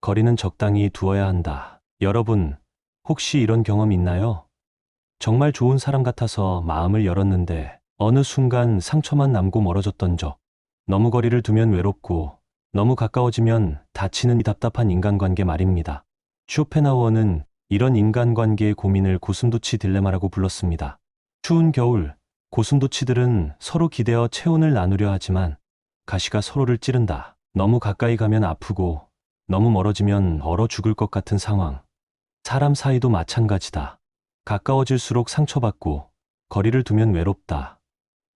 거리는 적당히 두어야 한다. 여러분, 혹시 이런 경험 있나요? 정말 좋은 사람 같아서 마음을 열었는데 어느 순간 상처만 남고 멀어졌던 적. 너무 거리를 두면 외롭고 너무 가까워지면 다치는 이 답답한 인간관계 말입니다. 쇼펜하우어는 이런 인간관계의 고민을 고슴도치 딜레마라고 불렀습니다. 추운 겨울, 고슴도치들은 서로 기대어 체온을 나누려 하지만 가시가 서로를 찌른다. 너무 가까이 가면 아프고 너무 멀어지면 얼어 죽을 것 같은 상황. 사람 사이도 마찬가지다. 가까워질수록 상처받고 거리를 두면 외롭다.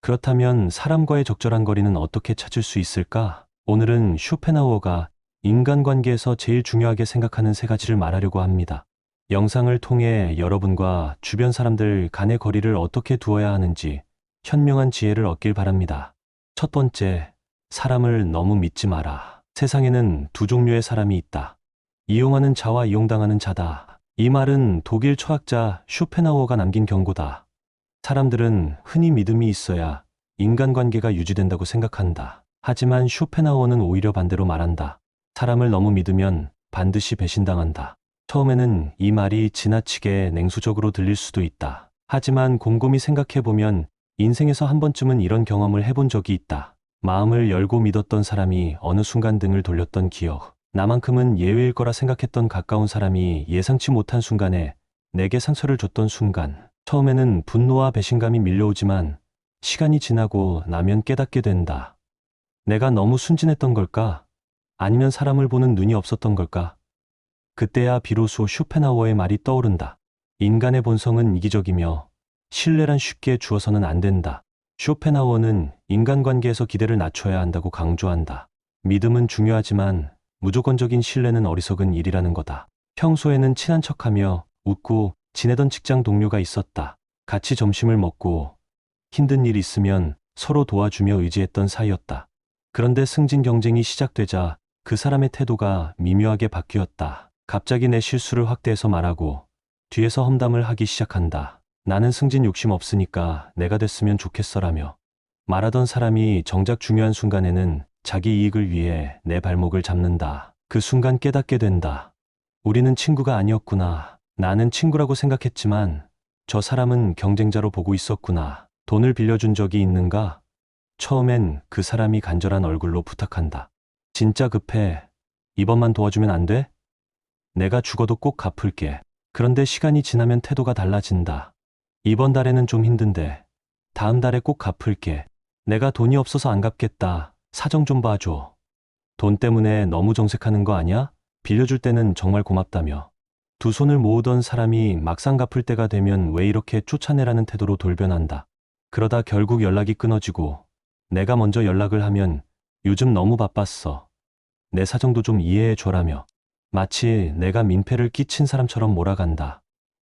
그렇다면 사람과의 적절한 거리는 어떻게 찾을 수 있을까? 오늘은 쇼펜하우어가 인간관계에서 제일 중요하게 생각하는 세 가지를 말하려고 합니다. 영상을 통해 여러분과 주변 사람들 간의 거리를 어떻게 두어야 하는지 현명한 지혜를 얻길 바랍니다. 첫 번째, 사람을 너무 믿지 마라. 세상에는 두 종류의 사람이 있다. 이용하는 자와 이용당하는 자다. 이 말은 독일 철학자 쇼펜하우어가 남긴 경고다. 사람들은 흔히 믿음이 있어야 인간관계가 유지된다고 생각한다. 하지만 쇼펜하우어는 오히려 반대로 말한다. 사람을 너무 믿으면 반드시 배신당한다. 처음에는 이 말이 지나치게 냉소적으로 들릴 수도 있다. 하지만 곰곰이 생각해보면 인생에서 한 번쯤은 이런 경험을 해본 적이 있다. 마음을 열고 믿었던 사람이 어느 순간 등을 돌렸던 기억. 나만큼은 예외일 거라 생각했던 가까운 사람이 예상치 못한 순간에 내게 상처를 줬던 순간. 처음에는 분노와 배신감이 밀려오지만 시간이 지나고 나면 깨닫게 된다. 내가 너무 순진했던 걸까? 아니면 사람을 보는 눈이 없었던 걸까? 그때야 비로소 쇼펜하우어의 말이 떠오른다. 인간의 본성은 이기적이며 신뢰란 쉽게 주어서는 안 된다. 쇼펜하우어는 인간관계에서 기대를 낮춰야 한다고 강조한다. 믿음은 중요하지만 무조건적인 신뢰는 어리석은 일이라는 거다. 평소에는 친한 척하며 웃고 지내던 직장 동료가 있었다. 같이 점심을 먹고 힘든 일 있으면 서로 도와주며 의지했던 사이였다. 그런데 승진 경쟁이 시작되자 그 사람의 태도가 미묘하게 바뀌었다. 갑자기 내 실수를 확대해서 말하고 뒤에서 험담을 하기 시작한다. 나는 승진 욕심 없으니까 내가 됐으면 좋겠어라며 말하던 사람이 정작 중요한 순간에는 자기 이익을 위해 내 발목을 잡는다. 그 순간 깨닫게 된다. 우리는 친구가 아니었구나. 나는 친구라고 생각했지만 저 사람은 경쟁자로 보고 있었구나. 돈을 빌려준 적이 있는가? 처음엔 그 사람이 간절한 얼굴로 부탁한다. 진짜 급해. 이번만 도와주면 안 돼? 내가 죽어도 꼭 갚을게. 그런데 시간이 지나면 태도가 달라진다. 이번 달에는 좀 힘든데 다음 달에 꼭 갚을게. 내가 돈이 없어서 안 갚겠다. 사정 좀 봐줘. 돈 때문에 너무 정색하는 거 아니야? 빌려줄 때는 정말 고맙다며. 두 손을 모으던 사람이 막상 갚을 때가 되면 왜 이렇게 쫓아내라는 태도로 돌변한다. 그러다 결국 연락이 끊어지고 내가 먼저 연락을 하면 요즘 너무 바빴어. 내 사정도 좀 이해해 줘라며. 마치 내가 민폐를 끼친 사람처럼 몰아간다.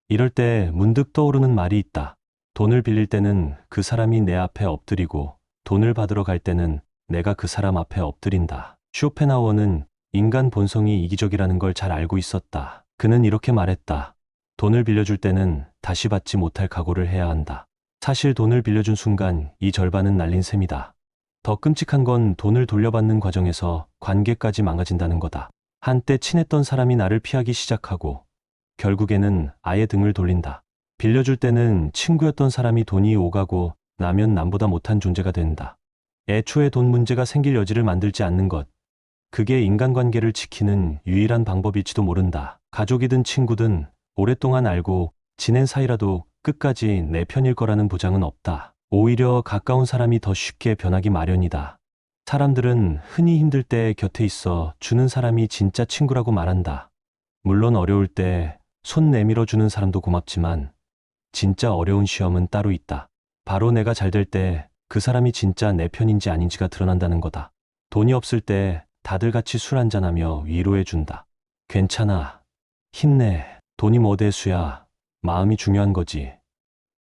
이럴 때 문득 떠오르는 말이 있다. 돈을 빌릴 때는 그 사람이 내 앞에 엎드리고 돈을 받으러 갈 때는 내가 그 사람 앞에 엎드린다. 쇼펜하우어는 인간 본성이 이기적이라는 걸 잘 알고 있었다. 그는 이렇게 말했다. 돈을 빌려줄 때는 다시 받지 못할 각오를 해야 한다. 사실 돈을 빌려준 순간 이 절반은 날린 셈이다. 더 끔찍한 건 돈을 돌려받는 과정에서 관계까지 망가진다는 거다. 한때 친했던 사람이 나를 피하기 시작하고 결국에는 아예 등을 돌린다. 빌려줄 때는 친구였던 사람이 돈이 오가고 나면 남보다 못한 존재가 된다. 애초에 돈 문제가 생길 여지를 만들지 않는 것. 그게 인간관계를 지키는 유일한 방법일지도 모른다. 가족이든 친구든 오랫동안 알고 지낸 사이라도 끝까지 내 편일 거라는 보장은 없다. 오히려 가까운 사람이 더 쉽게 변하기 마련이다. 사람들은 흔히 힘들 때 곁에 있어 주는 사람이 진짜 친구라고 말한다. 물론 어려울 때 손 내밀어 주는 사람도 고맙지만 진짜 어려운 시험은 따로 있다. 바로 내가 잘 될 때 그 사람이 진짜 내 편인지 아닌지가 드러난다는 거다. 돈이 없을 때 다들 같이 술 한잔하며 위로해 준다. 괜찮아. 힘내. 돈이 뭐 대수야. 마음이 중요한 거지.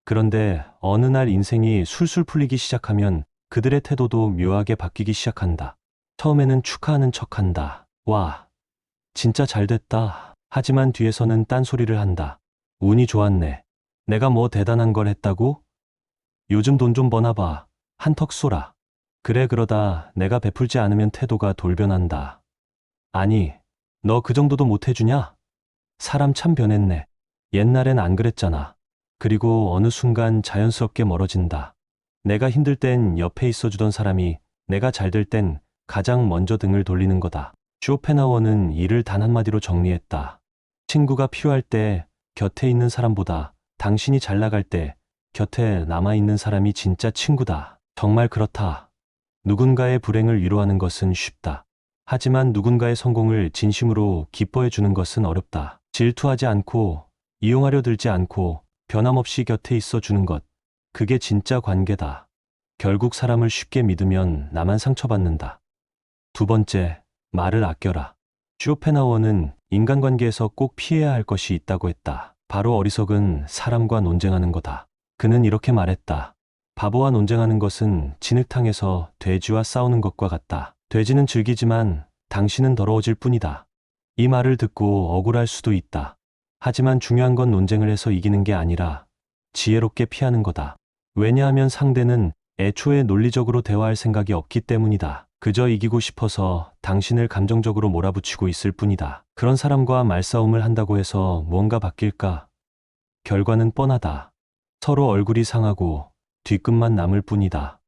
그런데 어느 날 인생이 술술 풀리기 시작하면 그들의 태도도 묘하게 바뀌기 시작한다. 처음에는 축하하는 척한다. 와, 진짜 잘 됐다. 하지만 뒤에서는 딴소리를 한다. 운이 좋았네. 내가 뭐 대단한 걸 했다고? 요즘 돈 좀 버나 봐. 한턱 쏘라. 그래 그러다 내가 베풀지 않으면 태도가 돌변한다. 아니, 너 그 정도도 못 해주냐? 사람 참 변했네. 옛날엔 안 그랬잖아. 그리고 어느 순간 자연스럽게 멀어진다. 내가 힘들 땐 옆에 있어주던 사람이 내가 잘 될 땐 가장 먼저 등을 돌리는 거다. 쇼펜하워는 이를 단 한마디로 정리했다. 친구가 필요할 때 곁에 있는 사람보다 당신이 잘 나갈 때 곁에 남아있는 사람이 진짜 친구다. 정말 그렇다. 누군가의 불행을 위로하는 것은 쉽다. 하지만 누군가의 성공을 진심으로 기뻐해 주는 것은 어렵다. 질투하지 않고, 이용하려 들지 않고, 변함없이 곁에 있어 주는 것. 그게 진짜 관계다. 결국 사람을 쉽게 믿으면 나만 상처받는다. 두 번째, 말을 아껴라. 쇼펜하워는 인간관계에서 꼭 피해야 할 것이 있다고 했다. 바로 어리석은 사람과 논쟁하는 거다. 그는 이렇게 말했다. 바보와 논쟁하는 것은 진흙탕에서 돼지와 싸우는 것과 같다. 돼지는 즐기지만 당신은 더러워질 뿐이다. 이 말을 듣고 억울할 수도 있다. 하지만 중요한 건 논쟁을 해서 이기는 게 아니라 지혜롭게 피하는 거다. 왜냐하면 상대는 애초에 논리적으로 대화할 생각이 없기 때문이다. 그저 이기고 싶어서 당신을 감정적으로 몰아붙이고 있을 뿐이다. 그런 사람과 말싸움을 한다고 해서 무언가 바뀔까? 결과는 뻔하다. 서로 얼굴이 상하고 뒤끝만 남을 뿐이다.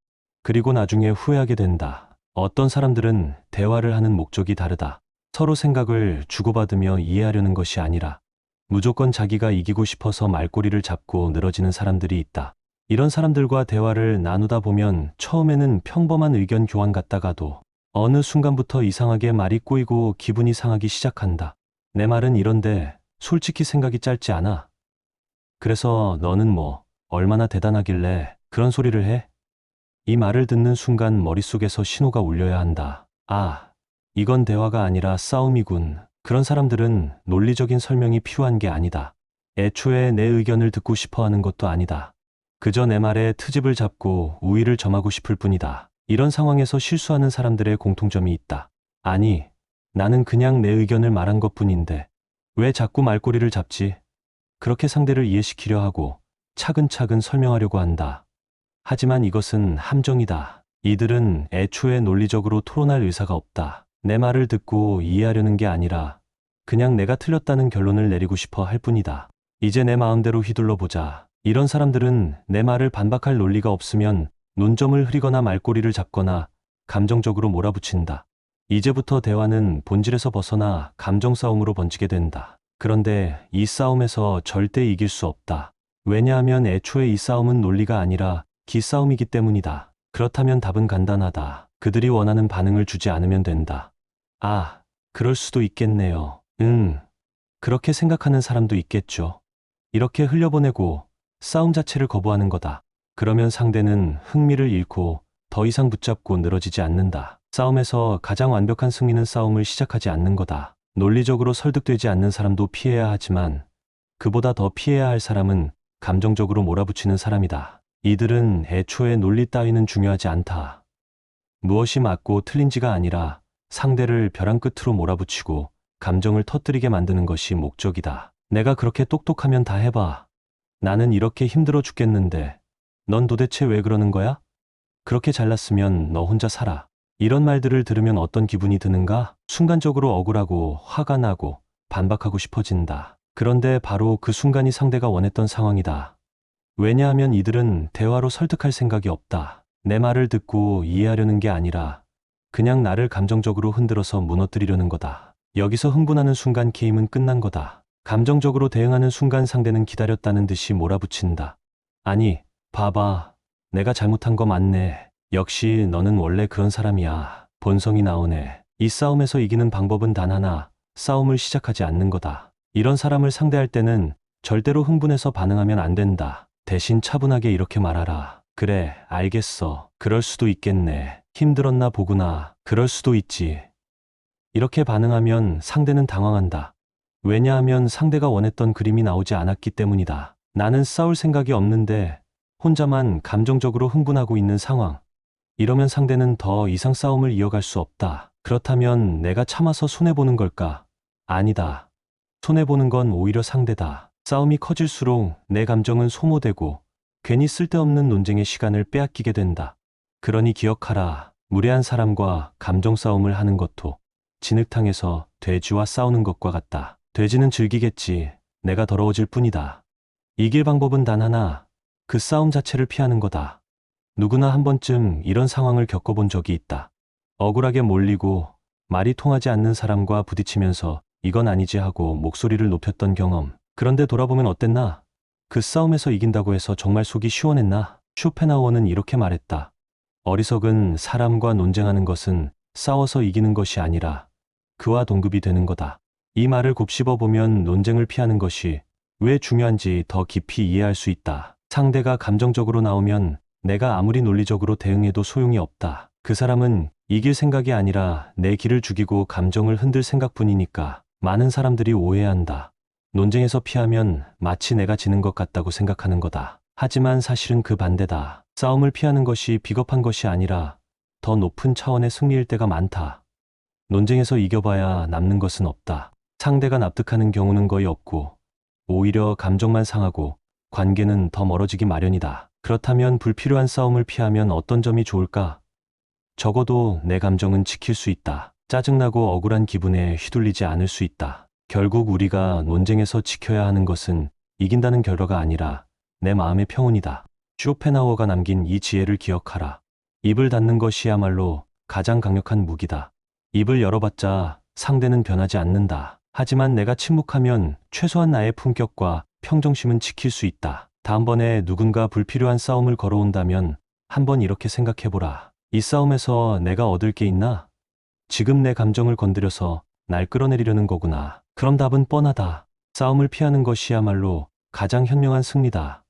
그리고 나중에 후회하게 된다. 어떤 사람들은 대화를 하는 목적이 다르다. 서로 생각을 주고받으며 이해하려는 것이 아니라 무조건 자기가 이기고 싶어서 말꼬리를 잡고 늘어지는 사람들이 있다. 이런 사람들과 대화를 나누다 보면 처음에는 평범한 의견 교환 같다가도 어느 순간부터 이상하게 말이 꼬이고 기분이 상하기 시작한다. 내 말은 이런데 솔직히 생각이 짧지 않아. 그래서 너는 뭐 얼마나 대단하길래 그런 소리를 해? 이 말을 듣는 순간 머릿속에서 신호가 울려야 한다. 아, 이건 대화가 아니라 싸움이군. 그런 사람들은 논리적인 설명이 필요한 게 아니다. 애초에 내 의견을 듣고 싶어 하는 것도 아니다. 그저 내 말에 트집을 잡고 우위를 점하고 싶을 뿐이다. 이런 상황에서 실수하는 사람들의 공통점이 있다. 아니, 나는 그냥 내 의견을 말한 것뿐인데 왜 자꾸 말꼬리를 잡지? 그렇게 상대를 이해시키려 하고 차근차근 설명하려고 한다. 하지만 이것은 함정이다. 이들은 애초에 논리적으로 토론할 의사가 없다. 내 말을 듣고 이해하려는 게 아니라 그냥 내가 틀렸다는 결론을 내리고 싶어 할 뿐이다. 이제 내 마음대로 휘둘러 보자. 이런 사람들은 내 말을 반박할 논리가 없으면 논점을 흐리거나 말꼬리를 잡거나 감정적으로 몰아붙인다. 이제부터 대화는 본질에서 벗어나 감정 싸움으로 번지게 된다. 그런데 이 싸움에서 절대 이길 수 없다. 왜냐하면 애초에 이 싸움은 논리가 아니라 기싸움이기 때문이다. 그렇다면 답은 간단하다. 그들이 원하는 반응을 주지 않으면 된다. 아, 그럴 수도 있겠네요. 그렇게 생각하는 사람도 있겠죠. 이렇게 흘려보내고 싸움 자체를 거부하는 거다. 그러면 상대는 흥미를 잃고 더 이상 붙잡고 늘어지지 않는다. 싸움에서 가장 완벽한 승리는 싸움을 시작하지 않는 거다. 논리적으로 설득되지 않는 사람도 피해야 하지만 그보다 더 피해야 할 사람은 감정적으로 몰아붙이는 사람이다. 이들은 애초에 논리 따위는 중요하지 않다. 무엇이 맞고 틀린지가 아니라 상대를 벼랑 끝으로 몰아붙이고 감정을 터뜨리게 만드는 것이 목적이다. 내가 그렇게 똑똑하면 다 해봐. 나는 이렇게 힘들어 죽겠는데 넌 도대체 왜 그러는 거야? 그렇게 잘났으면 너 혼자 살아. 이런 말들을 들으면 어떤 기분이 드는가? 순간적으로 억울하고 화가 나고 반박하고 싶어진다. 그런데 바로 그 순간이 상대가 원했던 상황이다. 왜냐하면 이들은 대화로 설득할 생각이 없다. 내 말을 듣고 이해하려는 게 아니라 그냥 나를 감정적으로 흔들어서 무너뜨리려는 거다. 여기서 흥분하는 순간 게임은 끝난 거다. 감정적으로 대응하는 순간 상대는 기다렸다는 듯이 몰아붙인다. 아니, 봐봐. 내가 잘못한 거 맞네. 역시 너는 원래 그런 사람이야. 본성이 나오네. 이 싸움에서 이기는 방법은 단 하나. 싸움을 시작하지 않는 거다. 이런 사람을 상대할 때는 절대로 흥분해서 반응하면 안 된다. 대신 차분하게 이렇게 말하라. 그래, 알겠어. 그럴 수도 있겠네. 힘들었나 보구나. 그럴 수도 있지. 이렇게 반응하면 상대는 당황한다. 왜냐하면 상대가 원했던 그림이 나오지 않았기 때문이다. 나는 싸울 생각이 없는데 혼자만 감정적으로 흥분하고 있는 상황. 이러면 상대는 더 이상 싸움을 이어갈 수 없다. 그렇다면 내가 참아서 손해보는 걸까? 아니다. 손해보는 건 오히려 상대다. 싸움이 커질수록 내 감정은 소모되고 괜히 쓸데없는 논쟁의 시간을 빼앗기게 된다. 그러니 기억하라. 무례한 사람과 감정 싸움을 하는 것도 진흙탕에서 돼지와 싸우는 것과 같다. 돼지는 즐기겠지. 내가 더러워질 뿐이다. 이길 방법은 단 하나. 그 싸움 자체를 피하는 거다. 누구나 한 번쯤 이런 상황을 겪어본 적이 있다. 억울하게 몰리고 말이 통하지 않는 사람과 부딪히면서 이건 아니지 하고 목소리를 높였던 경험. 그런데 돌아보면 어땠나? 그 싸움에서 이긴다고 해서 정말 속이 시원했나? 쇼펜하우어는 이렇게 말했다. 어리석은 사람과 논쟁하는 것은 싸워서 이기는 것이 아니라 그와 동급이 되는 거다. 이 말을 곱씹어 보면 논쟁을 피하는 것이 왜 중요한지 더 깊이 이해할 수 있다. 상대가 감정적으로 나오면 내가 아무리 논리적으로 대응해도 소용이 없다. 그 사람은 이길 생각이 아니라 내 기를 죽이고 감정을 흔들 생각뿐이니까. 많은 사람들이 오해한다. 논쟁에서 피하면 마치 내가 지는 것 같다고 생각하는 거다. 하지만 사실은 그 반대다. 싸움을 피하는 것이 비겁한 것이 아니라 더 높은 차원의 승리일 때가 많다. 논쟁에서 이겨봐야 남는 것은 없다. 상대가 납득하는 경우는 거의 없고 오히려 감정만 상하고 관계는 더 멀어지기 마련이다. 그렇다면 불필요한 싸움을 피하면 어떤 점이 좋을까? 적어도 내 감정은 지킬 수 있다. 짜증나고 억울한 기분에 휘둘리지 않을 수 있다. 결국 우리가 논쟁에서 지켜야 하는 것은 이긴다는 결과가 아니라 내 마음의 평온이다. 쇼펜하우어가 남긴 이 지혜를 기억하라. 입을 닫는 것이야말로 가장 강력한 무기다. 입을 열어봤자 상대는 변하지 않는다. 하지만 내가 침묵하면 최소한 나의 품격과 평정심은 지킬 수 있다. 다음번에 누군가 불필요한 싸움을 걸어온다면 한번 이렇게 생각해보라. 이 싸움에서 내가 얻을 게 있나? 지금 내 감정을 건드려서 날 끌어내리려는 거구나. 그럼 답은 뻔하다. 싸움을 피하는 것이야말로 가장 현명한 승리다.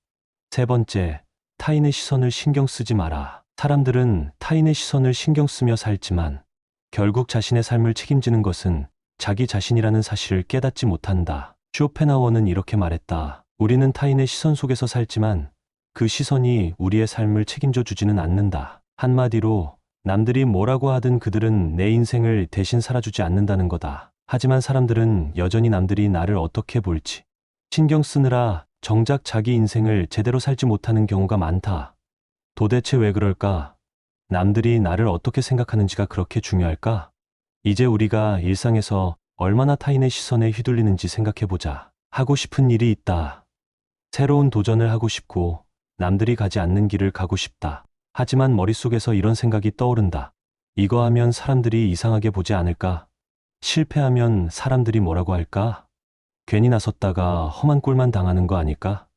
세 번째, 타인의 시선을 신경 쓰지 마라. 사람들은 타인의 시선을 신경 쓰며 살지만 결국 자신의 삶을 책임지는 것은 자기 자신이라는 사실을 깨닫지 못한다. 쇼펜하우어는 이렇게 말했다. 우리는 타인의 시선 속에서 살지만 그 시선이 우리의 삶을 책임져 주지는 않는다. 한마디로 남들이 뭐라고 하든 그들은 내 인생을 대신 살아주지 않는다는 거다. 하지만 사람들은 여전히 남들이 나를 어떻게 볼지 신경 쓰느라 정작 자기 인생을 제대로 살지 못하는 경우가 많다. 도대체 왜 그럴까? 남들이 나를 어떻게 생각하는지가 그렇게 중요할까? 이제 우리가 일상에서 얼마나 타인의 시선에 휘둘리는지 생각해보자. 하고 싶은 일이 있다. 새로운 도전을 하고 싶고 남들이 가지 않는 길을 가고 싶다. 하지만 머릿속에서 이런 생각이 떠오른다. 이거 하면 사람들이 이상하게 보지 않을까? 실패하면 사람들이 뭐라고 할까? 괜히 나섰다가 험한 꼴만 당하는 거 아닐까?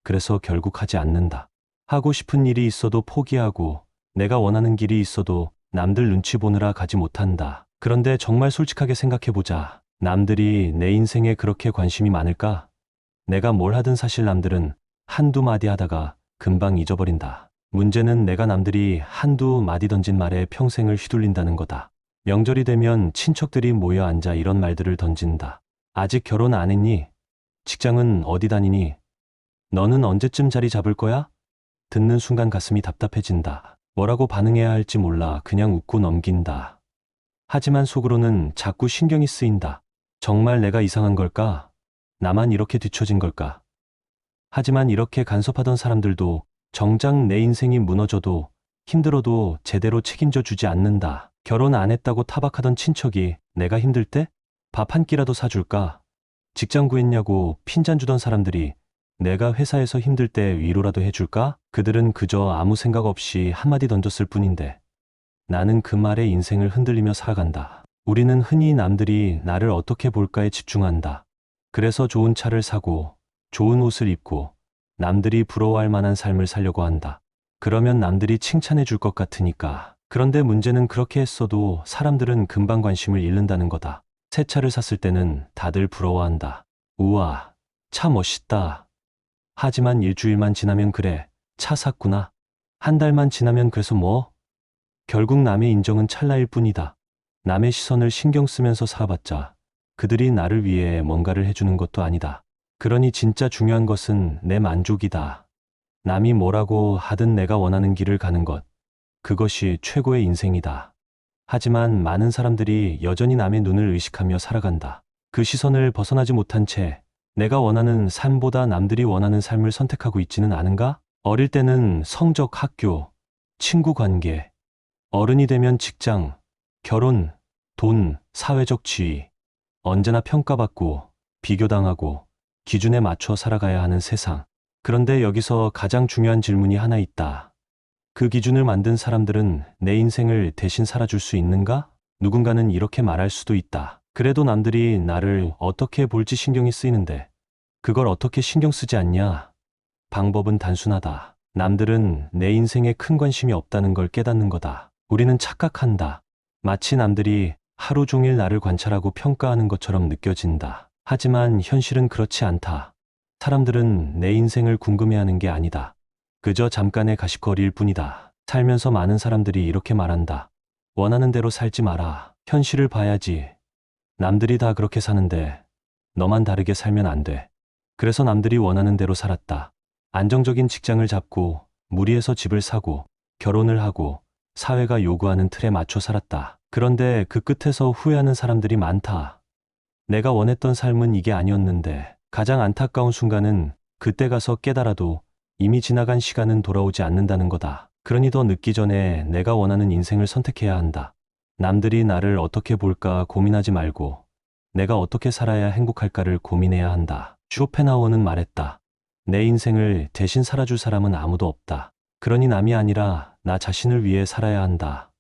그래서 결국 하지 않는다. 하고 싶은 일이 있어도 포기하고 내가 원하는 길이 있어도 남들 눈치 보느라 가지 못한다. 그런데 정말 솔직하게 생각해보자. 남들이 내 인생에 그렇게 관심이 많을까? 내가 뭘 하든 사실 남들은 한두 마디 하다가 금방 잊어버린다. 문제는 내가 남들이 한두 마디 던진 말에 평생을 휘둘린다는 거다. 명절이 되면 친척들이 모여 앉아 이런 말들을 던진다. 아직 결혼 안 했니? 직장은 어디 다니니? 너는 언제쯤 자리 잡을 거야? 듣는 순간 가슴이 답답해진다. 뭐라고 반응해야 할지 몰라 그냥 웃고 넘긴다. 하지만 속으로는 자꾸 신경이 쓰인다. 정말 내가 이상한 걸까? 나만 이렇게 뒤처진 걸까? 하지만 이렇게 간섭하던 사람들도 정작 내 인생이 무너져도 힘들어도 제대로 책임져 주지 않는다. 결혼 안 했다고 타박하던 친척이 내가 힘들 때 밥 한 끼라도 사줄까? 직장 구했냐고 핀잔 주던 사람들이 내가 회사에서 힘들 때 위로라도 해줄까? 그들은 그저 아무 생각 없이 한마디 던졌을 뿐인데 나는 그 말에 인생을 흔들리며 살아간다. 우리는 흔히 남들이 나를 어떻게 볼까에 집중한다. 그래서 좋은 차를 사고 좋은 옷을 입고 남들이 부러워할 만한 삶을 살려고 한다. 그러면 남들이 칭찬해 줄 것 같으니까. 그런데 문제는 그렇게 했어도 사람들은 금방 관심을 잃는다는 거다. 새 차를 샀을 때는 다들 부러워한다. 우와, 차 멋있다. 하지만 일주일만 지나면 그래, 차 샀구나. 한 달만 지나면 그래서 뭐? 결국 남의 인정은 찰나일 뿐이다. 남의 시선을 신경 쓰면서 살아봤자 그들이 나를 위해 뭔가를 해주는 것도 아니다. 그러니 진짜 중요한 것은 내 만족이다. 남이 뭐라고 하든 내가 원하는 길을 가는 것. 그것이 최고의 인생이다. 하지만 많은 사람들이 여전히 남의 눈을 의식하며 살아간다. 그 시선을 벗어나지 못한 채 내가 원하는 삶보다 남들이 원하는 삶을 선택하고 있지는 않은가? 어릴 때는 성적, 학교, 친구 관계, 어른이 되면 직장, 결혼, 돈, 사회적 지위, 언제나 평가받고 비교당하고 기준에 맞춰 살아가야 하는 세상. 그런데 여기서 가장 중요한 질문이 하나 있다. 그 기준을 만든 사람들은 내 인생을 대신 살아줄 수 있는가? 누군가는 이렇게 말할 수도 있다. 그래도 남들이 나를 어떻게 볼지 신경이 쓰이는데 그걸 어떻게 신경 쓰지 않냐? 방법은 단순하다. 남들은 내 인생에 큰 관심이 없다는 걸 깨닫는 거다. 우리는 착각한다. 마치 남들이 하루 종일 나를 관찰하고 평가하는 것처럼 느껴진다. 하지만 현실은 그렇지 않다. 사람들은 내 인생을 궁금해하는 게 아니다. 그저 잠깐의 가십거리일 뿐이다. 살면서 많은 사람들이 이렇게 말한다. 원하는 대로 살지 마라. 현실을 봐야지. 남들이 다 그렇게 사는데 너만 다르게 살면 안 돼. 그래서 남들이 원하는 대로 살았다. 안정적인 직장을 잡고 무리해서 집을 사고 결혼을 하고 사회가 요구하는 틀에 맞춰 살았다. 그런데 그 끝에서 후회하는 사람들이 많다. 내가 원했던 삶은 이게 아니었는데. 가장 안타까운 순간은 그때 가서 깨달아도 이미 지나간 시간은 돌아오지 않는다는 거다. 그러니 더 늦기 전에 내가 원하는 인생을 선택해야 한다. 남들이 나를 어떻게 볼까 고민하지 말고 내가 어떻게 살아야 행복할까를 고민해야 한다. 쇼펜하우어는 말했다. 내 인생을 대신 살아줄 사람은 아무도 없다. 그러니 남이 아니라 나 자신을 위해 살아야 한다.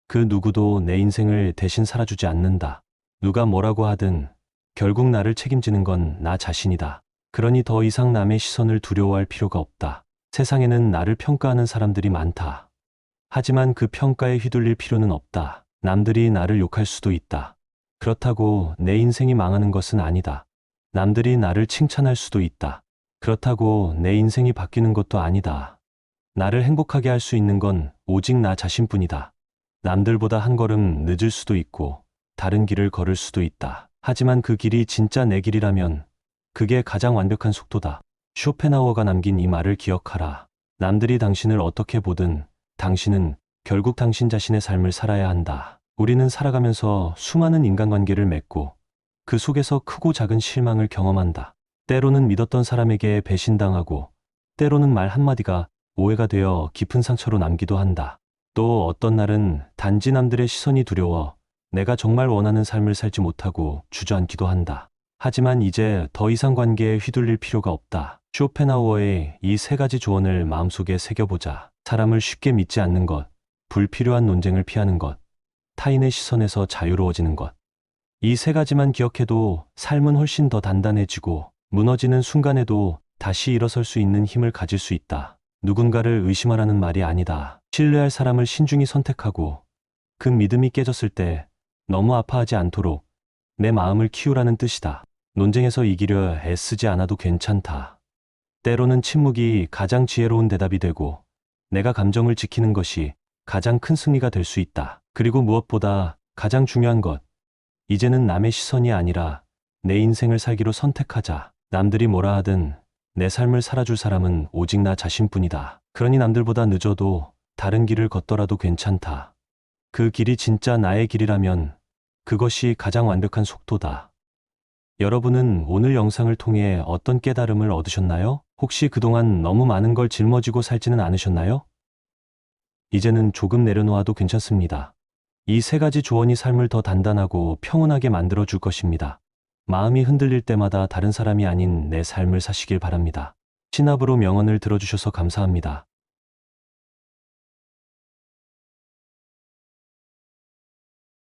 그 누구도 내 인생을 대신 살아주지 않는다. 누가 뭐라고 하든 결국 나를 책임지는 건 나 자신이다. 그러니 더 이상 남의 시선을 두려워할 필요가 없다. 세상에는 나를 평가하는 사람들이 많다. 하지만 그 평가에 휘둘릴 필요는 없다. 남들이 나를 욕할 수도 있다. 그렇다고 내 인생이 망하는 것은 아니다. 남들이 나를 칭찬할 수도 있다. 그렇다고 내 인생이 바뀌는 것도 아니다. 나를 행복하게 할 수 있는 건 오직 나 자신뿐이다. 남들보다 한 걸음 늦을 수도 있고 다른 길을 걸을 수도 있다. 하지만 그 길이 진짜 내 길이라면 그게 가장 완벽한 속도다. 쇼펜하우어가 남긴 이 말을 기억하라. 남들이 당신을 어떻게 보든 당신은 결국 당신 자신의 삶을 살아야 한다. 우리는 살아가면서 수많은 인간관계를 맺고 그 속에서 크고 작은 실망을 경험한다. 때로는 믿었던 사람에게 배신당하고 때로는 말 한마디가 오해가 되어 깊은 상처로 남기도 한다. 또 어떤 날은 단지 남들의 시선이 두려워 내가 정말 원하는 삶을 살지 못하고 주저앉기도 한다. 하지만 이제 더 이상 관계에 휘둘릴 필요가 없다. 쇼펜하우어의 이 세 가지 조언을 마음속에 새겨보자. 사람을 쉽게 믿지 않는 것, 불필요한 논쟁을 피하는 것, 타인의 시선에서 자유로워지는 것. 이 세 가지만 기억해도 삶은 훨씬 더 단단해지고 무너지는 순간에도 다시 일어설 수 있는 힘을 가질 수 있다. 누군가를 의심하라는 말이 아니다. 신뢰할 사람을 신중히 선택하고 그 믿음이 깨졌을 때 너무 아파하지 않도록 내 마음을 키우라는 뜻이다. 논쟁에서 이기려 애쓰지 않아도 괜찮다. 때로는 침묵이 가장 지혜로운 대답이 되고 내가 감정을 지키는 것이 가장 큰 승리가 될 수 있다. 그리고 무엇보다 가장 중요한 것, 이제는 남의 시선이 아니라 내 인생을 살기로 선택하자. 남들이 뭐라 하든 내 삶을 살아줄 사람은 오직 나 자신뿐이다. 그러니 남들보다 늦어도 다른 길을 걷더라도 괜찮다. 그 길이 진짜 나의 길이라면 그것이 가장 완벽한 속도다. 여러분은 오늘 영상을 통해 어떤 깨달음을 얻으셨나요? 혹시 그동안 너무 많은 걸 짊어지고 살지는 않으셨나요? 이제는 조금 내려놓아도 괜찮습니다. 이 세 가지 조언이 삶을 더 단단하고 평온하게 만들어 줄 것입니다. 마음이 흔들릴 때마다 다른 사람이 아닌 내 삶을 사시길 바랍니다. 신압으로 명언을 들어주셔서 감사합니다.